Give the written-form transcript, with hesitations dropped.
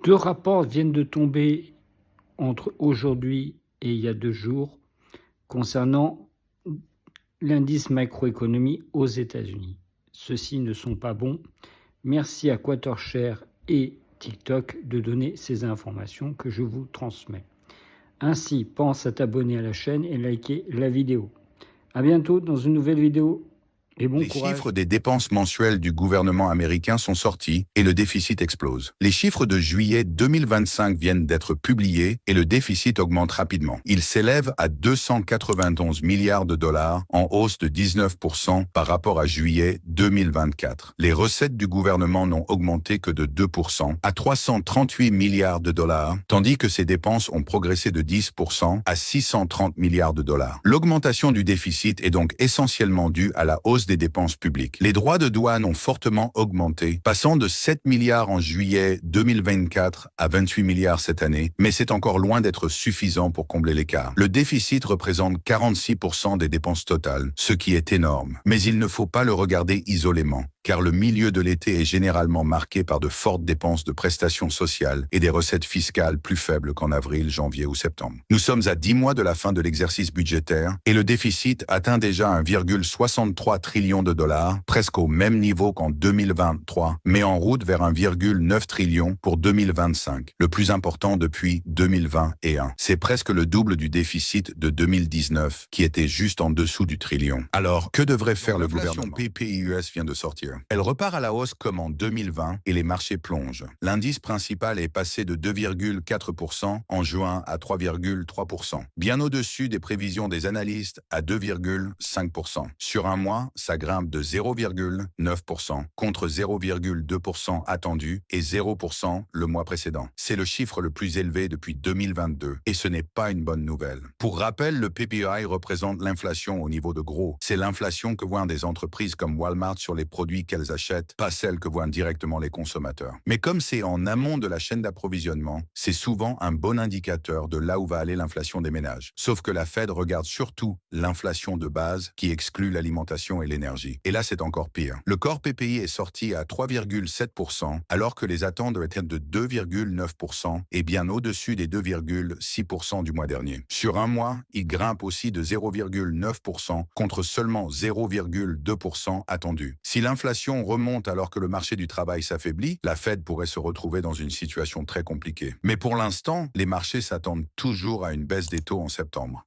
Deux rapports viennent de tomber entre aujourd'hui et il y a 2 jours concernant l'indice macroéconomie aux États-Unis. Ceux-ci ne sont pas bons. Merci à QuaterShare et TikTok de donner ces informations que je vous transmets. Ainsi, pense à t'abonner à la chaîne et liker la vidéo. À bientôt dans une nouvelle vidéo et bon Les courage. chiffres des dépenses mensuelles du gouvernement américain sont sortis et le déficit explose. Les chiffres de juillet 2025 viennent d'être publiés et le déficit augmente rapidement. Il s'élève à 291 milliards de dollars, en hausse de 19% par rapport à juillet 2024. Les recettes du gouvernement n'ont augmenté que de 2% à 338 milliards de dollars, tandis que ses dépenses ont progressé de 10% à 630 milliards de dollars. L'augmentation du déficit est donc essentiellement due à la hausse des dépenses publiques. Les droits de douane ont fortement augmenté, passant de 7 milliards en juillet 2024 à 28 milliards cette année, mais c'est encore loin d'être suffisant pour combler l'écart. Le déficit représente 46% des dépenses totales, ce qui est énorme. Mais il ne faut pas le regarder isolément, car le milieu de l'été est généralement marqué par de fortes dépenses de prestations sociales et des recettes fiscales plus faibles qu'en avril, janvier ou septembre. Nous sommes à 10 mois de la fin de l'exercice budgétaire et le déficit atteint déjà 1,63 trillion de dollars, presque au même niveau qu'en 2023, mais en route vers 1,9 trillion pour 2025, le plus important depuis 2021. C'est presque le double du déficit de 2019, qui était juste en dessous du trillion. Alors, que devrait faire le gouvernement? PPI-US vient de sortir. Elle repart à la hausse comme en 2020 et les marchés plongent. L'indice principal est passé de 2,4% en juin à 3,3%, bien au-dessus des prévisions des analystes à 2,5%. Sur un mois, ça grimpe de 0,9% contre 0,2% attendu et 0% le mois précédent. C'est le chiffre le plus élevé depuis 2022 et ce n'est pas une bonne nouvelle. Pour rappel, le PPI représente l'inflation au niveau de gros. C'est l'inflation que voient des entreprises comme Walmart sur les produits qu'elles achètent, pas celle que voient directement les consommateurs. Mais comme c'est en amont de la chaîne d'approvisionnement, c'est souvent un bon indicateur de là où va aller l'inflation des ménages. Sauf que la Fed regarde surtout l'inflation de base qui exclut l'alimentation et l'énergie. Et là, c'est encore pire. Le corps PPI est sorti à 3,7%, alors que les attentes doivent être de 2,9% et bien au-dessus des 2,6% du mois dernier. Sur un mois, il grimpe aussi de 0,9% contre seulement 0,2% attendu. Si l'inflation remonte alors que le marché du travail s'affaiblit, la Fed pourrait se retrouver dans une situation très compliquée. Mais pour l'instant, les marchés s'attendent toujours à une baisse des taux en septembre.